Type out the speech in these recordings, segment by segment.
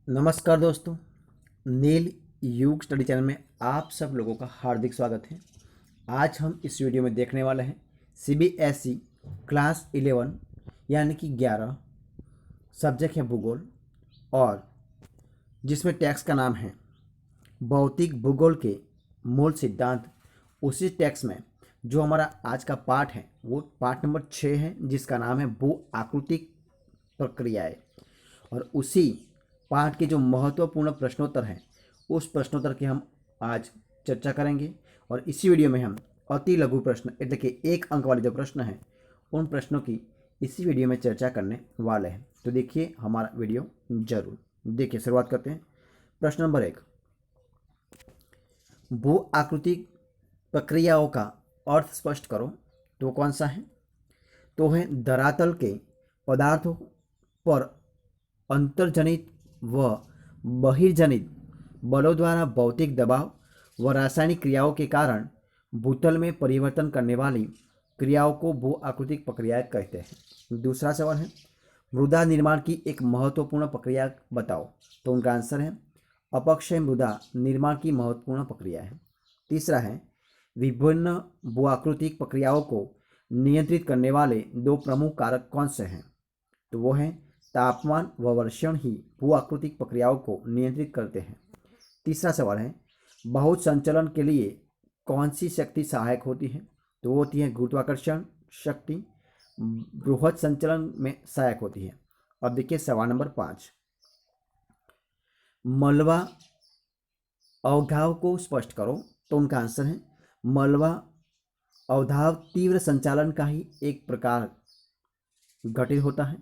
नमस्कार दोस्तों, नील युग स्टडी चैनल में आप सब लोगों का हार्दिक स्वागत है। आज हम इस वीडियो में देखने वाले हैं सीबीएसई क्लास 11 यानी कि 11 सब्जेक्ट है भूगोल, और जिसमें टैक्स का नाम है भौतिक भूगोल के मूल सिद्धांत। उसी टैक्स में जो हमारा आज का पाठ है वो पाठ नंबर 6 है, जिसका नाम है भू आकृतिक प्रक्रियाएं। और उसी पाठ के जो महत्वपूर्ण प्रश्नोत्तर हैं उस प्रश्नोत्तर की हम आज चर्चा करेंगे। और इसी वीडियो में हम अति लघु प्रश्न એટલે કે 1 अंक वाले जो प्रश्न हैं उन प्रश्नों की इसी वीडियो में चर्चा करने वाले हैं। तो देखिए हमारा वीडियो जरूर देखिए। शुरुआत करते हैं। प्रश्न नंबर 1, भू आकृतिक प्रक्रियाओं का अर्थ स्पष्ट करो। तो कौन सा है? तो है धरातल के पदार्थों पर अंतर्जनित व बहिर्जनित बलों द्वारा भौतिक दबाव व रासायनिक क्रियाओं के कारण भूतल में परिवर्तन करने वाली क्रियाओं को भू आकृतिक प्रक्रियाएं कहते हैं। दूसरा सवाल है मृदा निर्माण की एक महत्वपूर्ण प्रक्रिया बताओ। तो उनका आंसर है अपक्षय मृदा निर्माण की महत्वपूर्ण प्रक्रिया है। तीसरा है विभिन्न भू आकृतिक प्रक्रियाओं को नियंत्रित करने वाले दो प्रमुख कारक कौन से हैं? तो वो हैं तापमान व वर्षण ही भू आकृतिक प्रक्रियाओं को नियंत्रित करते हैं। तीसरा सवाल है बहुत संचलन के लिए कौन सी शक्ति सहायक होती है? तो वो होती है गुरुत्वाकर्षण शक्ति, बृहद संचलन में सहायक होती है। अब देखिए सवाल नंबर 5, मलबा अवघाव को स्पष्ट करो। तो उनका आंसर है मलबा अवघाव तीव्र संचालन का ही एक प्रकार घटित होता है।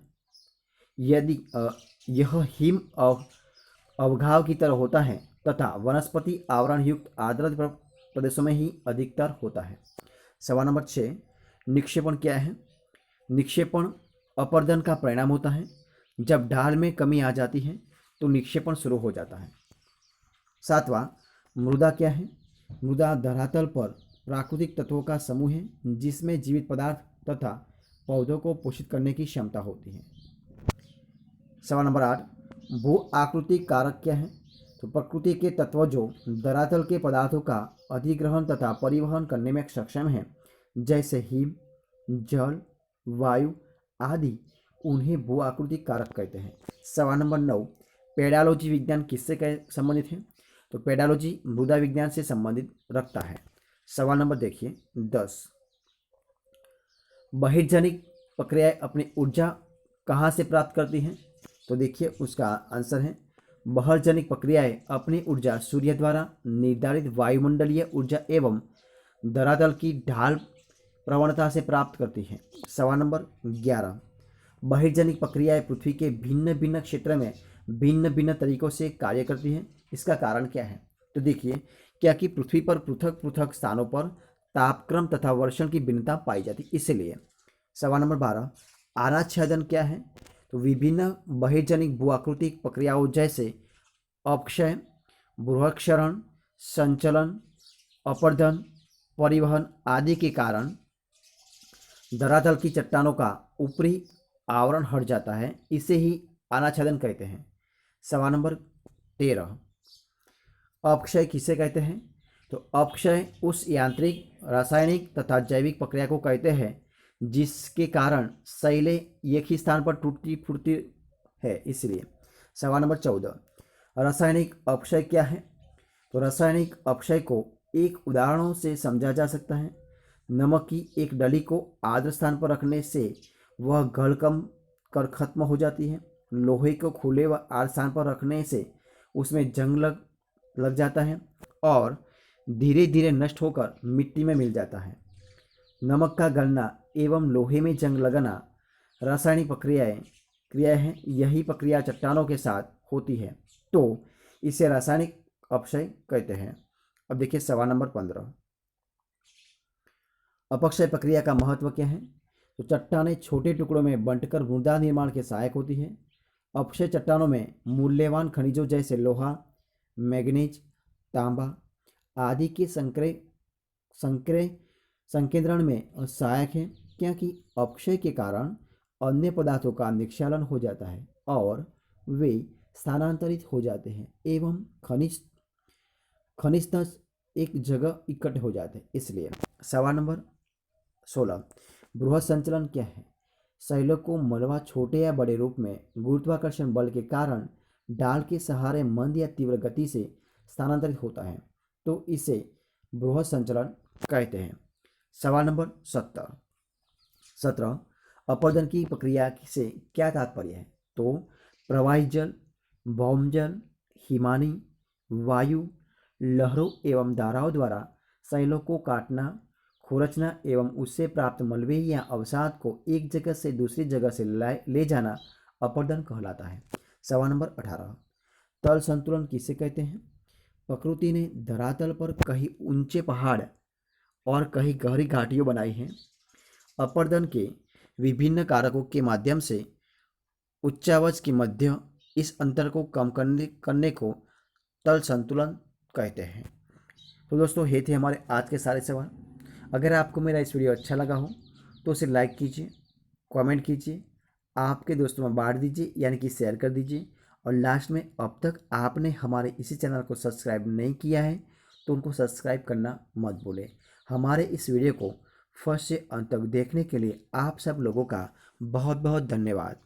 यदि यह हिम अवघाव की तरह होता है तथा वनस्पति आवरण युक्त आर्द्र प्रदेशों में ही अधिकतर होता है। सवाल नंबर 6, निक्षेपण क्या है? निक्षेपण अपरदन का परिणाम होता है। जब ढाल में कमी आ जाती है तो निक्षेपण शुरू हो जाता है। सातवां, मृदा क्या है? मृदा धरातल पर प्राकृतिक तत्वों का समूह है जिसमें जीवित पदार्थ तथा पौधों को पोषित करने की क्षमता होती है। सवाल नंबर 8, भू आकृतिक कारक क्या है? तो प्रकृति के तत्व जो धरातल के पदार्थों का अधिग्रहण तथा परिवहन करने में सक्षम हैं, जैसे हिम, जल, वायु आदि, उन्हें भू आकृतिक कारक कहते हैं। सवाल नंबर 9, पेडालॉजी विज्ञान किससे संबंधित है? तो पेडालॉजी मृदा विज्ञान से संबंधित रखता है। सवाल नंबर देखिए 10, बहिर्जनिक प्रक्रियाएं अपनी ऊर्जा कहाँ से प्राप्त करती हैं? तो देखिए उसका आंसर है बहिर्जनिक प्रक्रियाएं अपनी ऊर्जा सूर्य द्वारा निर्धारित वायुमंडलीय ऊर्जा एवं धरातल की ढाल प्रवणता से प्राप्त करती हैं। सवाल नंबर 11, बहिर्जनिक प्रक्रियाएं पृथ्वी के भिन्न भिन्न क्षेत्र में भिन्न भिन्न तरीकों से कार्य करती हैं। इसका कारण क्या है? तो देखिए क्या कि पृथ्वी पर पृथक पृथक स्थानों पर तापक्रम तथा वर्षण की भिन्नता पाई जाती है, इसलिए। सवाल नंबर 12, आनाच्छादन क्या है? तो विभिन्न बहिर्जनिक भू आकृतिक प्रक्रियाओं जैसे अपक्षय, बृहक्षरण, संचलन, अपरदन, परिवहन आदि के कारण धरातल की चट्टानों का ऊपरी आवरण हट जाता है, इसे ही आनाच्छादन कहते हैं। सवाल नंबर 13, अपक्षय किसे कहते हैं? तो अपक्षय उस यांत्रिक, रासायनिक तथा जैविक प्रक्रिया को कहते हैं जिसके कारण शैलें एक ही स्थान पर टूटती फूटती है, इसलिए। सवाल नंबर 14, रासायनिक अपक्षय क्या है? तो रासायनिक अपक्षय को एक उदाहरणों से समझा जा सकता है। नमक की एक डली को आर्द्र स्थान पर रखने से वह गलकम कर खत्म हो जाती है। लोहे को खुले व आर्द्र स्थान पर रखने से उसमें जंग लग जाता है और धीरे धीरे नष्ट होकर मिट्टी में मिल जाता है। नमक का गलना एवं लोहे में जंग लगना रासायनिक क्रिया है। यही प्रक्रिया चट्टानों के साथ होती है, तो इसे रासायनिक अपक्षय कहते हैं। अब देखिए सवाल नंबर 15, अपक्षय प्रक्रिया का महत्व क्या है? तो चट्टानें छोटे टुकड़ों में बंटकर मृदा निर्माण के सहायक होती है। अपक्षय चट्टानों में मूल्यवान खनिजों जैसे लोहा, मैग्नीज, तांबा आदि के संकेंद्रण में सहायक है, क्योंकि अपक्षय के कारण अन्य पदार्थों का निक्षालन हो जाता है और वे स्थानांतरित हो जाते हैं एवं खनिज एक जगह इकट्ठे हो जाते हैं। इसलिए सवाल नंबर 16, बृहद संचलन क्या है? शैलों को मलबा छोटे या बड़े रूप में गुरुत्वाकर्षण बल के कारण डाल के सहारे मंद या तीव्र गति से स्थानांतरित होता है, तो इसे बृहद संचलन कहते हैं। सवाल नंबर 17, अपरदन की प्रक्रिया से क्या तात्पर्य है? तो प्रवाही जल, भौम जल, हिमानी, वायु, लहरों एवं धाराओं द्वारा शैलों को काटना, खुरचना एवं उससे प्राप्त मलबे या अवसाद को एक जगह से दूसरी जगह से ले जाना अपरदन कहलाता है। सवाल नंबर 18, तल संतुलन किसे कहते हैं? प्रकृति ने धरातल पर कहीं ऊंचे पहाड़ और कहीं गहरी घाटियां बनाई हैं। अपरदन के विभिन्न कारकों के माध्यम से उच्चावच के मध्य इस अंतर को कम करने को तल संतुलन कहते हैं। तो दोस्तों, ये थे हमारे आज के सारे सवाल। अगर आपको मेरा इस वीडियो अच्छा लगा हो तो उसे लाइक कीजिए, कमेंट कीजिए, आपके दोस्तों में बांट दीजिए, यानी कि शेयर कर दीजिए। और लास्ट में, अब तक आपने हमारे इसी चैनल को सब्सक्राइब नहीं किया है तो उनको सब्सक्राइब करना मत भूलें। हमारे इस वीडियो को फर्स्ट से अंत तक देखने के लिए आप सब लोगों का बहुत बहुत धन्यवाद।